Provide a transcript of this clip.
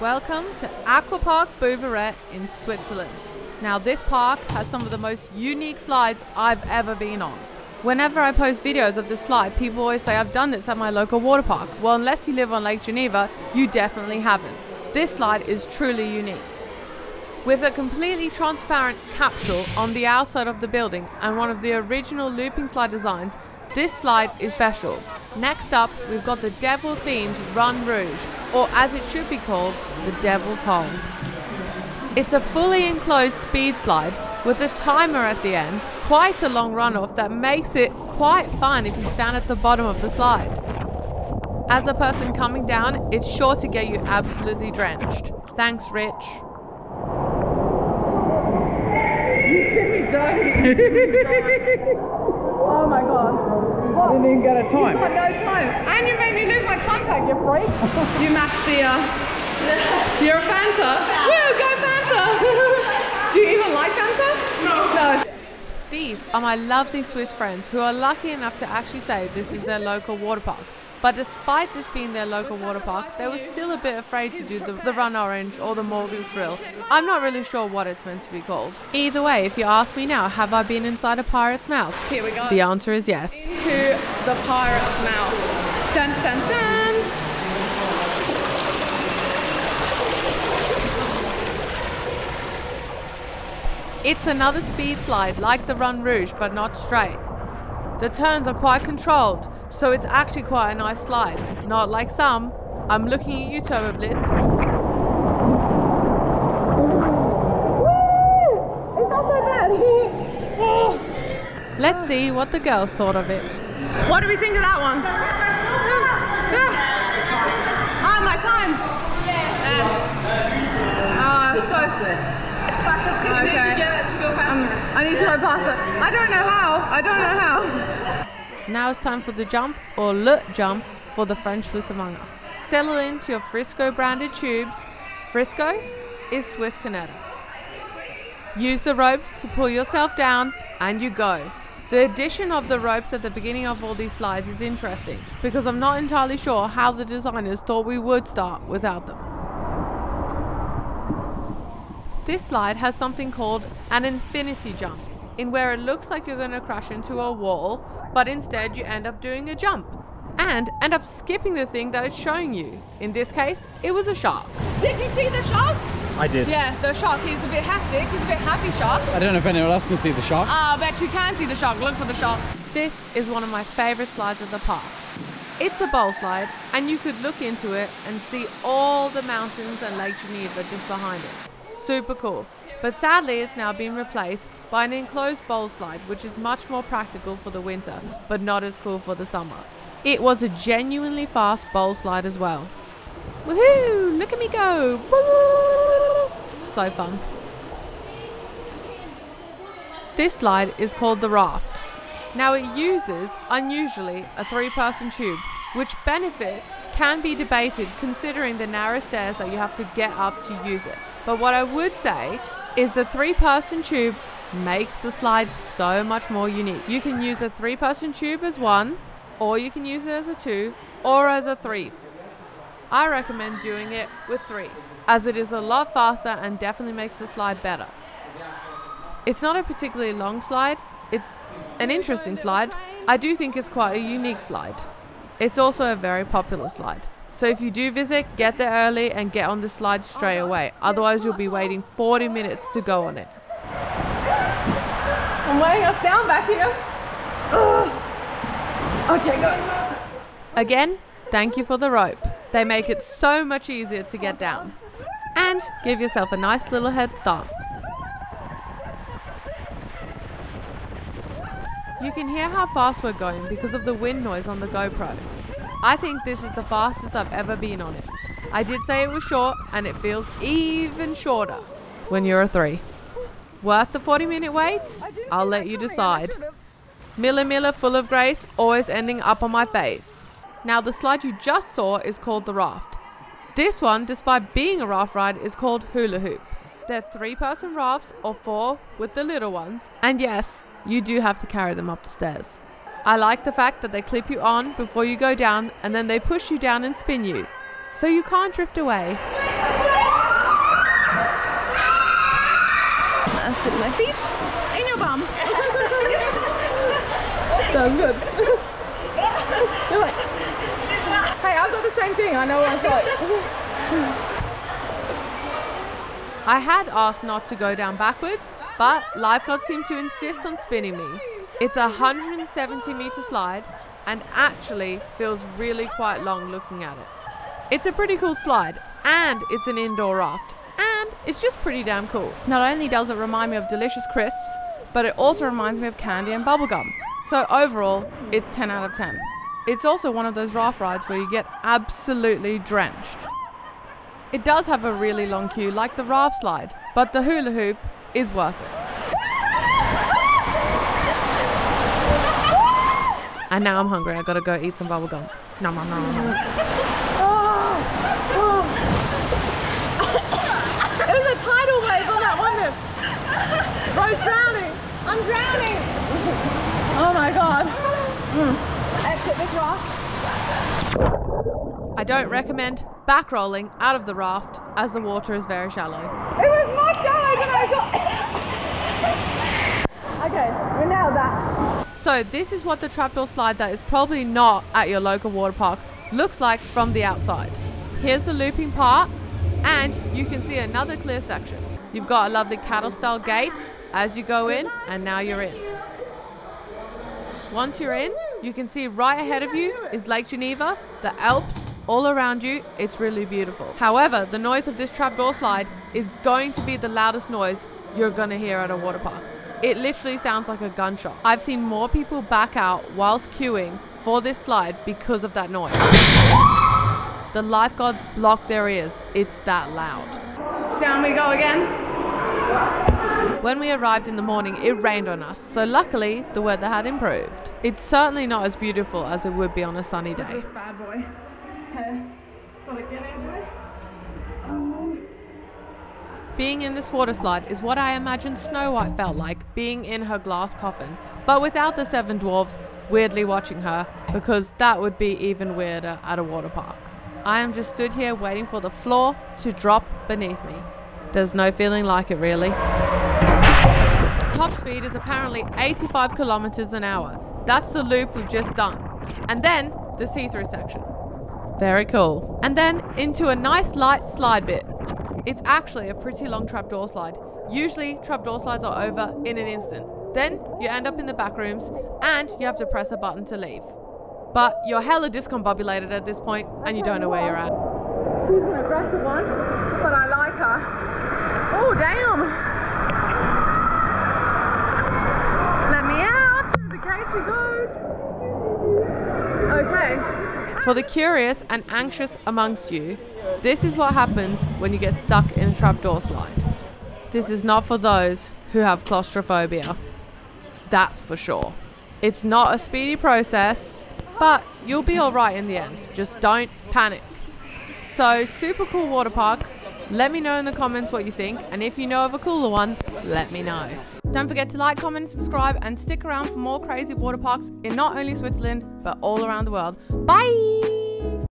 Welcome to Aquaparc Bouveret in Switzerland. Now this park has some of the most unique slides I've ever been on. Whenever I post videos of this slide, people always say I've done this at my local water park. Well, unless you live on Lake Geneva, you definitely haven't. This slide is truly unique. With a completely transparent capsule on the outside of the building and one of the original looping slide designs, this slide is special. Next up, we've got the devil-themed Run Rouge, or as it should be called, the Devil's Hole. It's a fully enclosed speed slide with a timer at the end, quite a long runoff that makes it quite fun if you stand at the bottom of the slide. As a person coming down, it's sure to get you absolutely drenched. Thanks, Rich. You did me dirty. Oh my god. What? Didn't even get a time. You got no time. And you made me lose my contact, you freak. You matched the, you're a Fanta? Woo, go Fanta! Do you even like Fanta? No. These are my lovely Swiss friends who are lucky enough to actually say this is their local water park. But despite this being their local water park, they were still a bit afraid to do the Run Orange or the Morgan Thrill. I'm not really sure what it's meant to be called. Either way, if you ask me now, have I been inside a pirate's mouth? Here we go. The answer is yes. Into the pirate's mouth. Dun dun dun! It's another speed slide like the Run Rouge, but not straight. The turns are quite controlled, so it's actually quite a nice slide. Not like some. I'm looking at you, Turbo Blitz. Woo! It's not so bad. Let's see what the girls thought of it. What do we think of that one? Ah, my time. Yes. So sweet. Okay. I need to go past it. I don't know how. Now it's time for the jump, or le jump, for the French Swiss among us. Settle into your Frisco branded tubes. Frisco is Swiss Canada. Use the ropes to pull yourself down, and you go. The addition of the ropes at the beginning of all these slides is interesting, because I'm not entirely sure how the designers thought we would start without them. This slide has something called an infinity jump, in where it looks like you're going to crash into a wall, but instead you end up doing a jump and end up skipping the thing that it's showing you. In this case, it was a shark. Did you see the shark? I did. Yeah, the shark. He's a bit hectic. He's a bit happy shark. I don't know if anyone else can see the shark. I bet you can see the shark. Look for the shark. This is one of my favorite slides of the park. It's a bowl slide, and you could look into it and see all the mountains and Lake Geneva just behind it. Super cool. But sadly, it's now been replaced by an enclosed bowl slide, which is much more practical for the winter, but not as cool for the summer. It was a genuinely fast bowl slide as well. Woohoo! Look at me go! So fun. This slide is called the Raft. Now it uses, unusually, a 3-person tube, which benefits can be debated considering the narrow stairs that you have to get up to use it. But what I would say is the 3-person tube makes the slide so much more unique. You can use a 3-person tube as 1, or you can use it as a 2, or as a 3. I recommend doing it with 3, as it is a lot faster and definitely makes the slide better. It's not a particularly long slide, it's an interesting slide. I do think it's quite a unique slide. It's also a very popular slide. So if you do visit, get there early and get on the slide straight away. Otherwise, you'll be waiting 40 minutes to go on it. I'm weighing us down back here. Okay, go. Again, thank you for the rope. They make it so much easier to get down. And give yourself a nice little head start. You can hear how fast we're going because of the wind noise on the GoPro. I think this is the fastest I've ever been on it. I did say it was short, and it feels even shorter when you're a 3. Worth the 40-minute wait? I'll let you decide. Miller Miller full of grace, always ending up on my face. Now the slide you just saw is called the Raft. This one, despite being a raft ride, is called hula hoop. They're 3-person rafts or 4 with the little ones, and yes, you do have to carry them up the stairs. I like the fact that they clip you on before you go down, and then they push you down and spin you. so you can't drift away. I'll stick my feet in your bum. That's good. Hey, I've got the same thing. I know what it's like. I had asked not to go down backwards, but lifeguards seem to insist on spinning me. It's a 170-meter slide and actually feels really quite long looking at it. It's a pretty cool slide, and it's an indoor raft, and it's just pretty damn cool. Not only does it remind me of delicious crisps, but it also reminds me of candy and bubblegum. So overall, it's 10 out of 10. It's also one of those raft rides where you get absolutely drenched. It does have a really long queue like the raft slide, but the hula hoop is worth it. And now I'm hungry, I gotta go eat some bubblegum. Nom nom nom nom. It was a tidal wave on that one. Bro's drowning. I'm drowning. Oh my god. Exit this raft. I don't recommend back rolling out of the raft as the water is very shallow. It was more shallow than I thought. Okay, we nailed that. So this is what the trapdoor slide that is probably not at your local water park looks like from the outside. Here's the looping part, and you can see another clear section. You've got a lovely cattle style gate as you go in, and now you're in. Once you're in, you can see right ahead of you is Lake Geneva, the Alps all around you. It's really beautiful. However, the noise of this trapdoor slide is going to be the loudest noise you're gonna hear at a water park. It literally sounds like a gunshot. I've seen more people back out whilst queuing for this slide because of that noise. The lifeguards block their ears. It's that loud. Down we go again. When we arrived in the morning, it rained on us, so luckily the weather had improved. It's certainly not as beautiful as it would be on a sunny day. This bad boy. Okay. Gotta get into it. Being in this water slide is what I imagine Snow White felt like being in her glass coffin, but without the 7 dwarves weirdly watching her, because that would be even weirder at a water park. I am just stood here waiting for the floor to drop beneath me. There's no feeling like it really. Top speed is apparently 85 kilometers an hour. That's the loop we've just done. And then the see-through section. Very cool. And then into a nice light slide bit. It's actually a pretty long trapdoor slide. Usually trapdoor slides are over in an instant. Then you end up in the back rooms and you have to press a button to leave. But you're hella discombobulated at this point and you don't know where you're at. She's an aggressive one, but I like her. Oh damn! Let me out! Through the gates we go! Okay. For the curious and anxious amongst you, this is what happens when you get stuck in a trapdoor slide. This is not for those who have claustrophobia. That's for sure. It's not a speedy process, but you'll be alright in the end. Just don't panic. So, super cool water park. Let me know in the comments what you think, and if you know of a cooler one, let me know. Don't forget to like, comment, subscribe, and stick around for more crazy water parks in not only Switzerland, but all around the world. Bye!